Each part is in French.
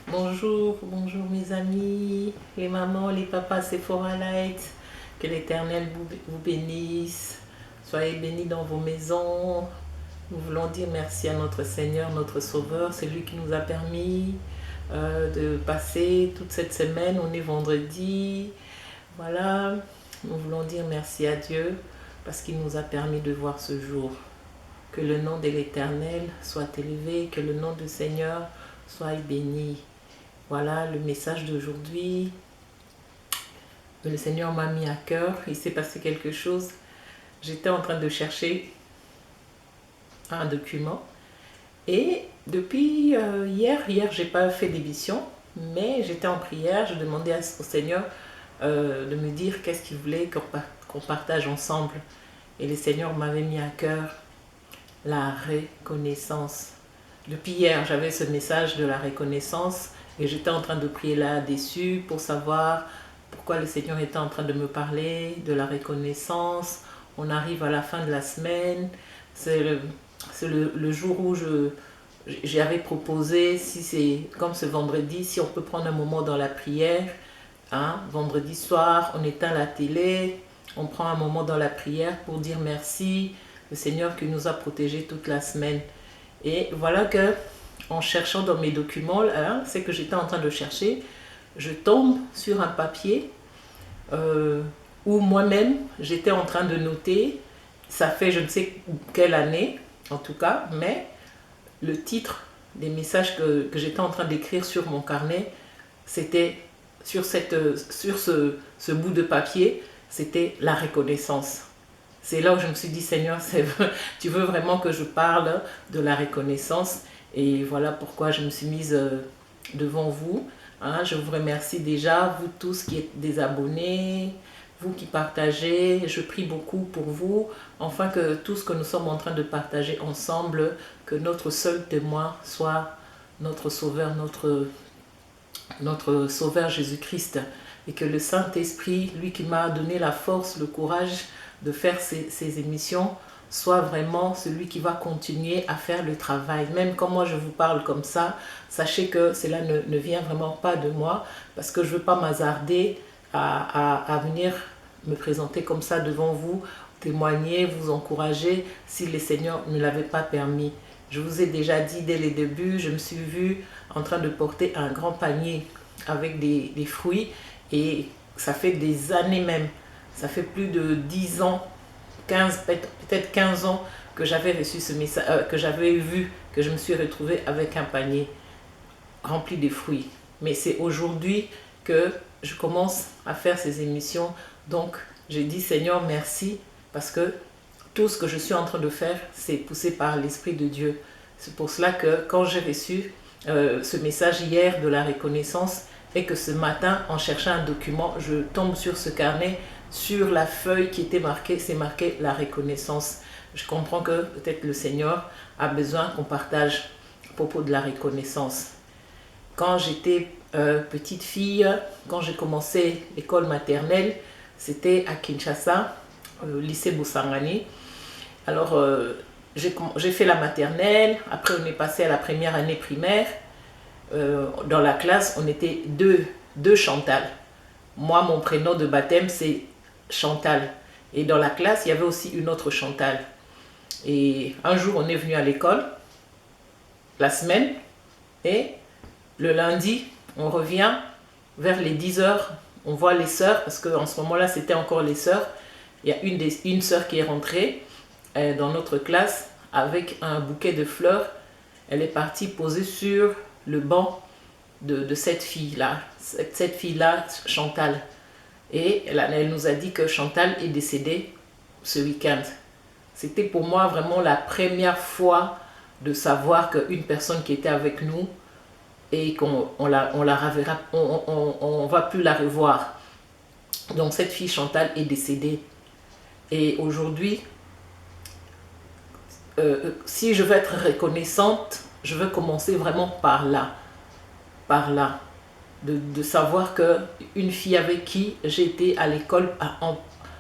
Bonjour, bonjour mes amis, les mamans, les papas Sephora Light, que l'Éternel vous bénisse, soyez bénis dans vos maisons. Nous voulons dire merci à notre Seigneur, notre Sauveur, c'est lui qui nous a permis de passer toute cette semaine. On est vendredi, voilà, nous voulons dire merci à Dieu parce qu'il nous a permis de voir ce jour. Que le nom de l'Éternel soit élevé, que le nom du Seigneur soit béni. Voilà le message d'aujourd'hui. Le Seigneur m'a mis à cœur. Il s'est passé quelque chose. J'étais en train de chercher un document. Et depuis hier, j'ai pas fait d'émission, mais j'étais en prière. Je demandais au Seigneur de me dire qu'est-ce qu'il voulait qu'on partage ensemble. Et le Seigneur m'avait mis à cœur la reconnaissance. Depuis hier, j'avais ce message de la reconnaissance. Et j'étais en train de prier là-dessus pour savoir pourquoi le Seigneur était en train de me parler de la reconnaissance. On arrive à la fin de la semaine. C'est le jour où j'avais proposé, si c'est comme ce vendredi, si on peut prendre un moment dans la prière. Hein, vendredi soir, on éteint la télé, on prend un moment dans la prière pour dire merci, le Seigneur qui nous a protégés toute la semaine. Et voilà que en cherchant dans mes documents, c'est que j'étais en train de chercher, je tombe sur un papier où moi-même j'étais en train de noter, ça fait je ne sais quelle année en tout cas, mais le titre des messages que j'étais en train d'écrire sur mon carnet, c'était sur ce bout de papier, c'était la reconnaissance. C'est là où je me suis dit, Seigneur, tu veux vraiment que je parle de la reconnaissance. Et voilà pourquoi je me suis mise devant vous. Hein, je vous remercie déjà, vous tous qui êtes des abonnés, vous qui partagez. Je prie beaucoup pour vous, afin que tout ce que nous sommes en train de partager ensemble, que notre seul témoin soit notre Sauveur, notre Sauveur Jésus-Christ. Et que le Saint-Esprit, lui qui m'a donné la force, le courage de faire ces émissions, soit vraiment celui qui va continuer à faire le travail. Même quand moi je vous parle comme ça, sachez que cela ne vient vraiment pas de moi, parce que je ne veux pas m'hasarder à venir me présenter comme ça devant vous, témoigner, vous encourager, si le Seigneur ne l'avait pas permis. Je vous ai déjà dit dès les débuts, je me suis vue en train de porter un grand panier avec des fruits, et ça fait des années même, ça fait plus de 10 ans, 15, peut-être 15 ans que j'avais reçu ce message, que j'avais vu, que je me suis retrouvée avec un panier rempli de fruits. Mais c'est aujourd'hui que je commence à faire ces émissions. Donc, je dis Seigneur, merci, parce que tout ce que je suis en train de faire, c'est poussé par l'Esprit de Dieu. C'est pour cela que quand j'ai reçu ce message hier de la reconnaissance, et que ce matin, en cherchant un document, je tombe sur ce carnet, sur la feuille qui était marquée, c'est marqué la reconnaissance. Je comprends que peut-être le Seigneur a besoin qu'on partage à propos de la reconnaissance. Quand j'étais petite fille, quand j'ai commencé l'école maternelle, c'était à Kinshasa, au lycée Boussangani. Alors, j'ai fait la maternelle, après on est passé à la première année primaire. Dans la classe, on était deux Chantal. Moi, mon prénom de baptême, c'est Chantal. Et dans la classe, il y avait aussi une autre Chantal. Et un jour, on est venu à l'école, la semaine, et le lundi, on revient vers les 10 heures. On voit les sœurs, parce qu'en ce moment-là, c'était encore les sœurs. Il y a une sœur qui est rentrée dans notre classe avec un bouquet de fleurs. Elle est partie poser sur le banc de cette fille-là. Cette fille-là, Chantal. Et elle nous a dit que Chantal est décédée ce week-end. C'était pour moi vraiment la première fois de savoir qu'une personne qui était avec nous et qu'on on va plus la revoir. Donc cette fille Chantal est décédée. Et aujourd'hui, si je veux être reconnaissante je veux commencer vraiment par là. Par là. De savoir qu'une fille avec qui j'étais à l'école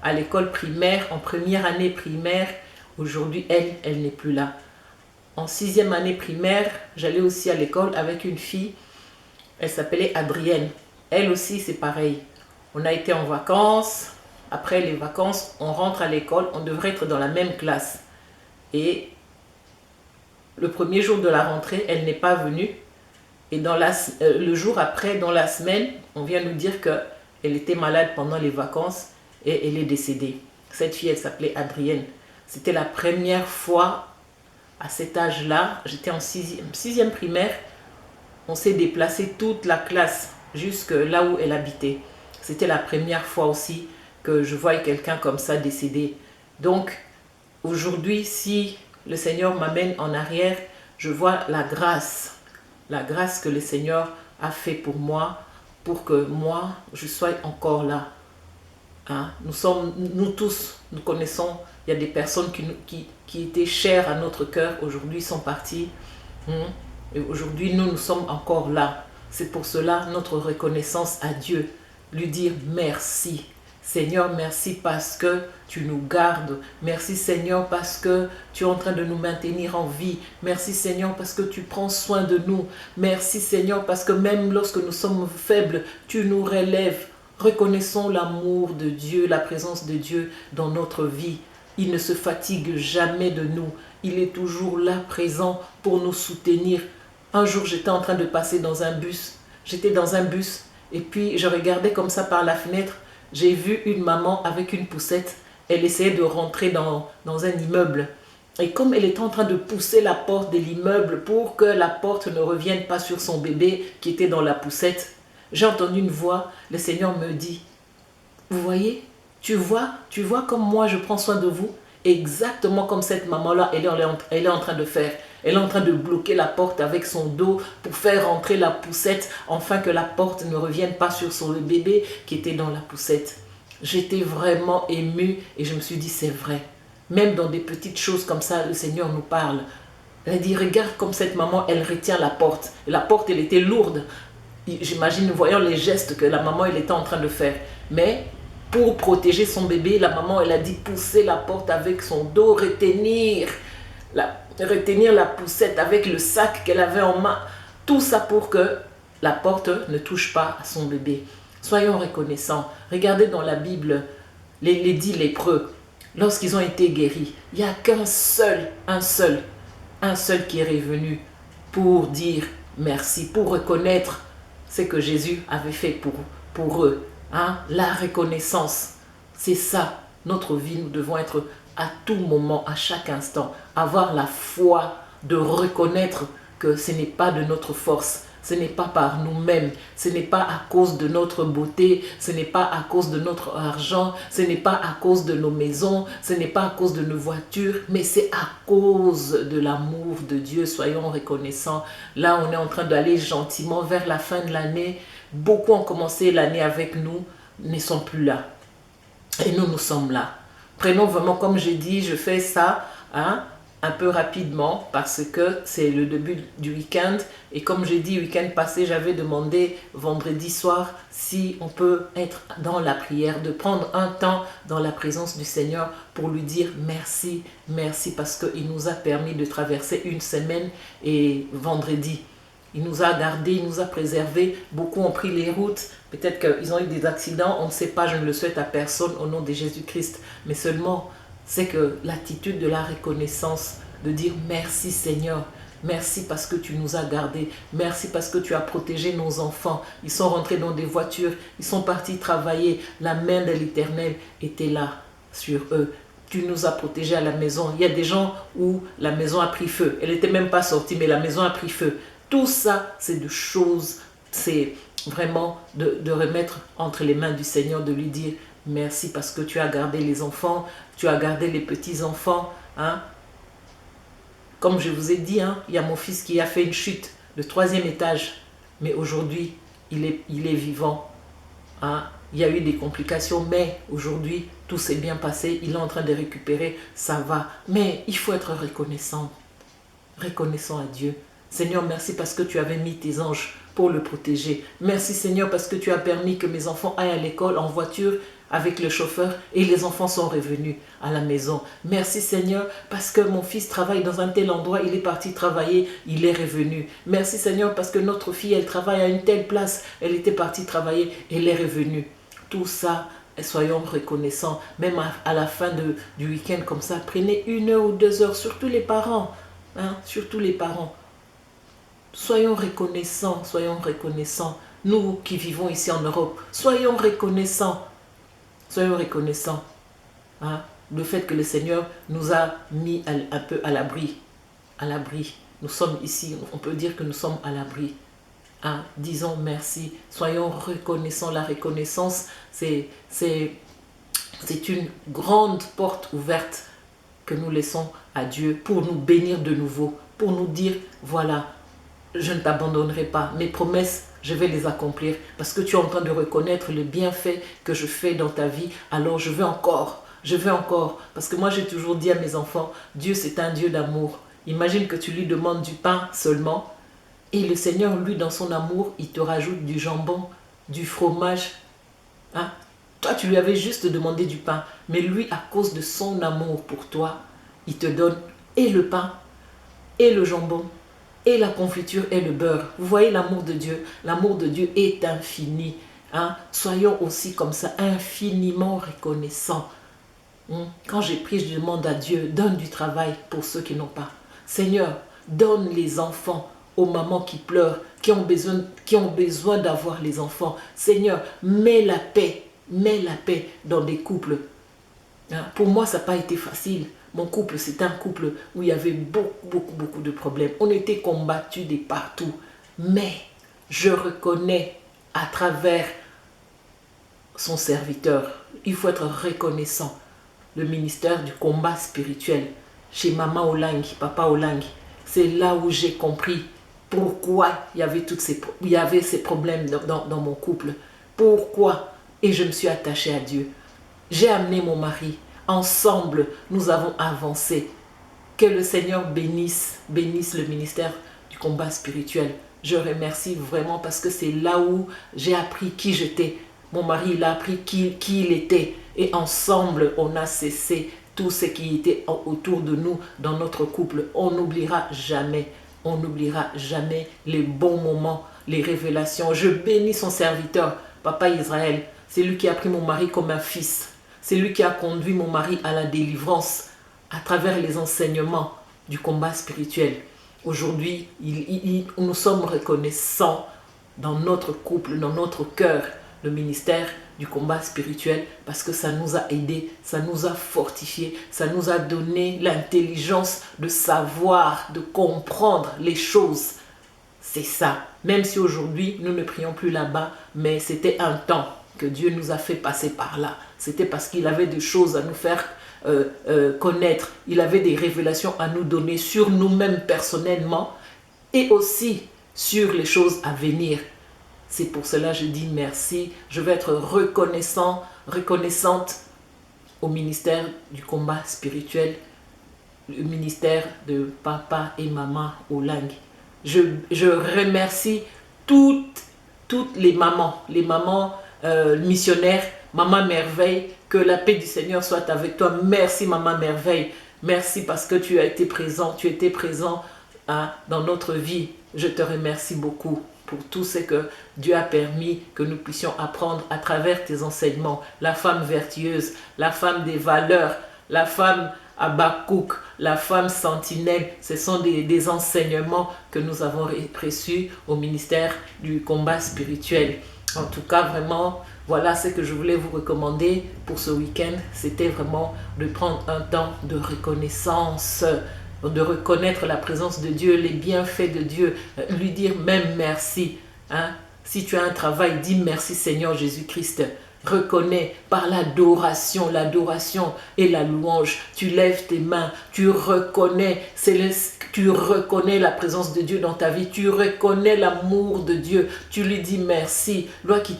à l'école primaire, en première année primaire, aujourd'hui, elle n'est plus là. En sixième année primaire, j'allais aussi à l'école avec une fille, elle s'appelait Adrienne. Elle aussi, c'est pareil. On a été en vacances. Après les vacances, on rentre à l'école. On devrait être dans la même classe. Et le premier jour de la rentrée, elle n'est pas venue. Et le jour après, dans la semaine, on vient nous dire qu'elle était malade pendant les vacances et elle est décédée. Cette fille, elle s'appelait Adrienne. C'était la première fois à cet âge-là. J'étais en sixième primaire. On s'est déplacé toute la classe jusque là où elle habitait. C'était la première fois aussi que je voyais quelqu'un comme ça décédé. Donc, aujourd'hui, si le Seigneur m'amène en arrière, je vois la grâce que le Seigneur a fait pour moi, pour que moi, je sois encore là. Hein? Nous tous, nous connaissons, il y a des personnes qui étaient chères à notre cœur, aujourd'hui sont parties. Et aujourd'hui, nous sommes encore là. C'est pour cela notre reconnaissance à Dieu. Lui dire merci. Seigneur, merci parce que tu nous gardes. Merci Seigneur parce que tu es en train de nous maintenir en vie. Merci Seigneur parce que tu prends soin de nous. Merci Seigneur parce que même lorsque nous sommes faibles, tu nous relèves. Reconnaissons l'amour de Dieu, la présence de Dieu dans notre vie. Il ne se fatigue jamais de nous. Il est toujours là, présent pour nous soutenir. Un jour, j'étais en train de passer dans un bus. J'étais dans un bus et puis je regardais comme ça par la fenêtre. J'ai vu une maman avec une poussette. Elle essayait de rentrer dans un immeuble. Et comme elle était en train de pousser la porte de l'immeuble pour que la porte ne revienne pas sur son bébé qui était dans la poussette, j'ai entendu une voix. Le Seigneur me dit, vous voyez, tu vois comme moi je prends soin de vous. Exactement comme cette maman-là, elle est en train de faire. Elle est en train de bloquer la porte avec son dos pour faire rentrer la poussette, afin que la porte ne revienne pas sur son bébé qui était dans la poussette. J'étais vraiment émue et je me suis dit, c'est vrai. Même dans des petites choses comme ça, le Seigneur nous parle. Elle a dit, regarde comme cette maman, elle retient la porte. Et la porte, elle était lourde. J'imagine, voyant les gestes que la maman, elle était en train de faire. Mais pour protéger son bébé, la maman, elle a dit pousser la porte avec son dos, retenir la poussette avec le sac qu'elle avait en main. Tout ça pour que la porte ne touche pas à son bébé. Soyons reconnaissants. Regardez dans la Bible, les 10 lépreux, lorsqu'ils ont été guéris, il n'y a qu'un seul qui est revenu pour dire merci, pour reconnaître ce que Jésus avait fait pour eux. Hein? La reconnaissance, c'est ça, notre vie, nous devons être à tout moment, à chaque instant, avoir la foi de reconnaître que ce n'est pas de notre force, ce n'est pas par nous-mêmes, ce n'est pas à cause de notre beauté, ce n'est pas à cause de notre argent, ce n'est pas à cause de nos maisons, ce n'est pas à cause de nos voitures, mais c'est à cause de l'amour de Dieu. Soyons reconnaissants. Là, on est en train d'aller gentiment vers la fin de l'année. Beaucoup ont commencé l'année avec nous, ne sont plus là. Et nous sommes là. Prenons vraiment, comme j'ai dit, je fais ça un peu rapidement parce que c'est le début du week-end. Et comme j'ai dit, week-end passé, j'avais demandé vendredi soir si on peut être dans la prière, de prendre un temps dans la présence du Seigneur pour lui dire merci, merci parce qu'il nous a permis de traverser une semaine et vendredi. Il nous a gardés, il nous a préservés. Beaucoup ont pris les routes. Peut-être qu'ils ont eu des accidents. On ne sait pas, je ne le souhaite à personne au nom de Jésus-Christ. Mais seulement, c'est que l'attitude de la reconnaissance, de dire merci Seigneur. Merci parce que tu nous as gardés. Merci parce que tu as protégé nos enfants. Ils sont rentrés dans des voitures. Ils sont partis travailler. La main de l'Éternel était là sur eux. Tu nous as protégés à la maison. Il y a des gens où la maison a pris feu. Elle n'était même pas sortie, mais la maison a pris feu. Tout ça, c'est de choses, c'est vraiment de remettre entre les mains du Seigneur, de lui dire merci parce que tu as gardé les enfants, tu as gardé les petits-enfants. Hein. Comme je vous ai dit, il y a mon fils qui a fait une chute de 3e étage, mais aujourd'hui, il est vivant. Hein. Il y a eu des complications, mais aujourd'hui, tout s'est bien passé. Il est en train de récupérer, ça va. Mais il faut être reconnaissant. Reconnaissant à Dieu. Seigneur, merci parce que tu avais mis tes anges pour le protéger. Merci Seigneur parce que tu as permis que mes enfants aillent à l'école en voiture avec le chauffeur et les enfants sont revenus à la maison. Merci Seigneur parce que mon fils travaille dans un tel endroit, il est parti travailler, il est revenu. Merci Seigneur parce que notre fille, elle travaille à une telle place, elle était partie travailler, elle est revenue. Tout ça, soyons reconnaissants, même à la fin du week-end comme ça, prenez 1 heure ou 2 heures, surtout les parents, hein, surtout les parents. Soyons reconnaissants, nous qui vivons ici en Europe, soyons reconnaissants. Soyons reconnaissants, hein, le fait que le Seigneur nous a mis un peu à l'abri. À l'abri. Nous sommes ici, on peut dire que nous sommes à l'abri. Hein, disons merci, soyons reconnaissants. La reconnaissance, c'est une grande porte ouverte que nous laissons à Dieu pour nous bénir de nouveau, pour nous dire, voilà, je ne t'abandonnerai pas, mes promesses, je vais les accomplir parce que tu es en train de reconnaître le bienfait que je fais dans ta vie. Alors je veux encore. Parce que moi j'ai toujours dit à mes enfants, Dieu c'est un Dieu d'amour. Imagine que tu lui demandes du pain seulement et le Seigneur, lui, dans son amour, il te rajoute du jambon, du fromage. Hein? Toi, tu lui avais juste demandé du pain. Mais lui, à cause de son amour pour toi, il te donne et le pain et le jambon et la confiture et le beurre. Vous voyez l'amour de Dieu. L'amour de Dieu est infini. Hein? Soyons aussi comme ça, infiniment reconnaissants. Quand j'ai pris, je demande à Dieu, donne du travail pour ceux qui n'ont pas. Seigneur, donne les enfants aux mamans qui pleurent, qui ont besoin d'avoir les enfants. Seigneur, mets la paix dans des couples. Hein? Pour moi, ça n'a pas été facile. Mon couple, c'est un couple où il y avait beaucoup de problèmes. On était combattus de partout. Mais je reconnais à travers son serviteur, il faut être reconnaissant, le ministère du combat spirituel chez Maman Olang, Papa Olang. C'est là où j'ai compris pourquoi il y avait ces problèmes dans mon couple. Pourquoi? Et je me suis attachée à Dieu. J'ai amené mon mari. Ensemble, nous avons avancé. Que le Seigneur bénisse le ministère du combat spirituel. Je remercie vraiment parce que c'est là où j'ai appris qui j'étais. Mon mari, il a appris qui il était. Et ensemble, on a cessé tout ce qui était autour de nous dans notre couple. On n'oubliera jamais les bons moments, les révélations. Je bénis son serviteur, Papa Israël. C'est lui qui a pris mon mari comme un fils. C'est lui qui a conduit mon mari à la délivrance à travers les enseignements du combat spirituel. Aujourd'hui, nous sommes reconnaissants dans notre couple, dans notre cœur, le ministère du combat spirituel parce que ça nous a aidés, ça nous a fortifiés, ça nous a donné l'intelligence de savoir, de comprendre les choses. C'est ça. Même si aujourd'hui, nous ne prions plus là-bas, mais c'était un temps que Dieu nous a fait passer par là. C'était parce qu'il avait des choses à nous faire connaître. Il avait des révélations à nous donner sur nous-mêmes personnellement et aussi sur les choses à venir. C'est pour cela que je dis merci. Je vais être reconnaissante au ministère du combat spirituel, le ministère de Papa et Maman Olang. Je remercie toutes les mamans missionnaires, Maman Merveille, que la paix du Seigneur soit avec toi. Merci Maman Merveille, merci parce que tu étais présent dans notre vie. Je te remercie beaucoup pour tout ce que Dieu a permis que nous puissions apprendre à travers tes enseignements. La femme vertueuse, la femme des valeurs, la femme Habakkuk, la femme sentinelle, ce sont des enseignements que nous avons reçus au ministère du combat spirituel. En tout cas, vraiment, voilà ce que je voulais vous recommander pour ce week-end. C'était vraiment de prendre un temps de reconnaissance, de reconnaître la présence de Dieu, les bienfaits de Dieu, lui dire même merci. Hein? Si tu as un travail, dis merci Seigneur Jésus-Christ. Reconnais par l'adoration et la louange. Tu lèves tes mains, tu reconnais la présence de Dieu dans ta vie, tu reconnais l'amour de Dieu, tu lui dis merci.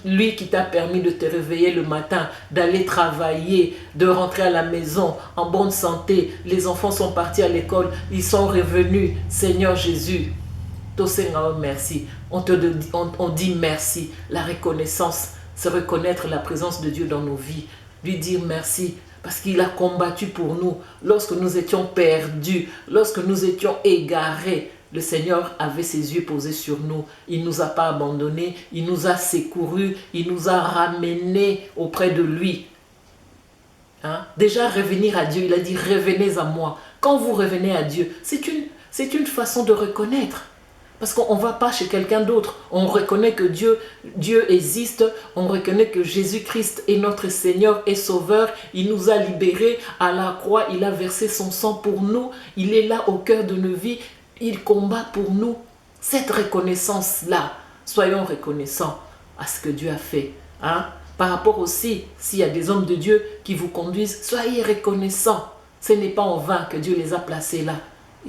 Lui qui t'a permis de te réveiller le matin, d'aller travailler, de rentrer à la maison en bonne santé. Les enfants sont partis à l'école, ils sont revenus. Seigneur Jésus, Tosenga merci. On dit merci. La reconnaissance, c'est reconnaître la présence de Dieu dans nos vies. Lui dire merci parce qu'il a combattu pour nous. Lorsque nous étions perdus, lorsque nous étions égarés, le Seigneur avait ses yeux posés sur nous. Il ne nous a pas abandonnés, il nous a secourus, il nous a ramenés auprès de lui. Hein? Déjà, revenir à Dieu, il a dit, revenez à moi. Quand vous revenez à Dieu, c'est une façon de reconnaître. Parce qu'on ne va pas chez quelqu'un d'autre. On reconnaît que Dieu existe. On reconnaît que Jésus-Christ est notre Seigneur et Sauveur. Il nous a libérés à la croix. Il a versé son sang pour nous. Il est là au cœur de nos vies. Il combat pour nous. Cette reconnaissance-là, soyons reconnaissants à ce que Dieu a fait. Hein? Par rapport aussi, s'il y a des hommes de Dieu qui vous conduisent, soyez reconnaissants. Ce n'est pas en vain que Dieu les a placés là.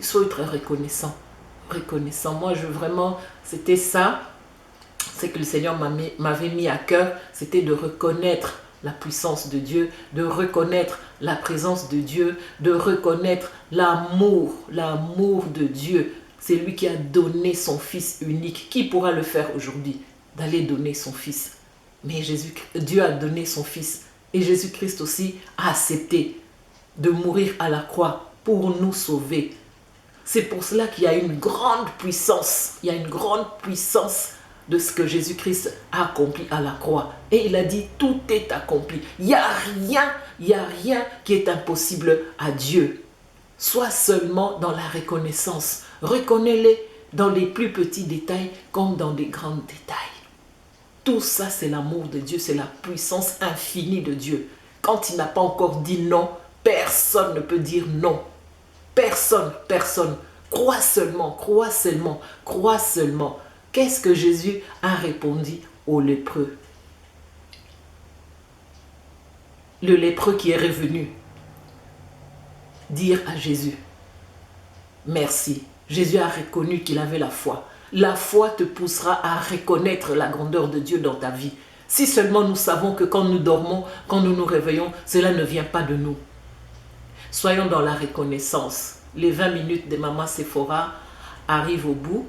Soyez très reconnaissants. Moi c'était ça, c'est que le Seigneur m'avait mis à cœur, c'était de reconnaître la puissance de Dieu, de reconnaître la présence de Dieu, de reconnaître l'amour de Dieu. C'est lui qui a donné son Fils unique. Qui pourra le faire aujourd'hui, d'aller donner son Fils? Mais Dieu a donné son Fils et Jésus-Christ aussi a accepté de mourir à la croix pour nous sauver. C'est pour cela qu'il y a une grande puissance. Il y a une grande puissance de ce que Jésus-Christ a accompli à la croix. Et il a dit, tout est accompli. Il n'y a rien qui est impossible à Dieu. Sois seulement dans la reconnaissance. Reconnais-les dans les plus petits détails comme dans les grands détails. Tout ça, c'est l'amour de Dieu, c'est la puissance infinie de Dieu. Quand il n'a pas encore dit non, personne ne peut dire non. Personne. Crois seulement. Qu'est-ce que Jésus a répondu aux lépreux? Le lépreux qui est revenu dire à Jésus, merci. Jésus a reconnu qu'il avait la foi. La foi te poussera à reconnaître la grandeur de Dieu dans ta vie. Si seulement nous savons que quand nous dormons, quand nous nous réveillons, cela ne vient pas de nous. Soyons dans la reconnaissance. Les 20 minutes de Maman Sephora arrivent au bout.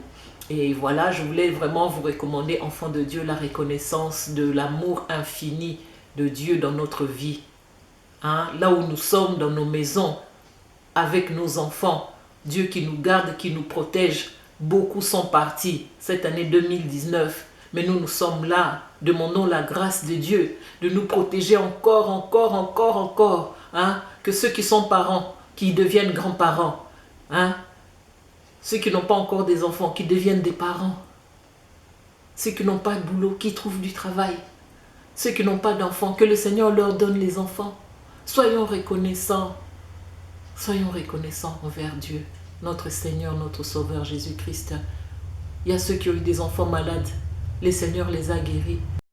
Et voilà, je voulais vraiment vous recommander, enfants de Dieu, la reconnaissance de l'amour infini de Dieu dans notre vie. Hein? Là où nous sommes, dans nos maisons, avec nos enfants, Dieu qui nous garde, qui nous protège. Beaucoup sont partis cette année 2019. Mais nous sommes là. Demandons la grâce de Dieu de nous protéger encore. Hein? Que ceux qui sont parents, qui deviennent grands-parents, hein? Ceux qui n'ont pas encore des enfants, qui deviennent des parents, ceux qui n'ont pas de boulot, qui trouvent du travail, ceux qui n'ont pas d'enfants, que le Seigneur leur donne les enfants. Soyons reconnaissants envers Dieu, notre Seigneur, notre Sauveur Jésus-Christ. Il y a ceux qui ont eu des enfants malades, le Seigneur les a guéris.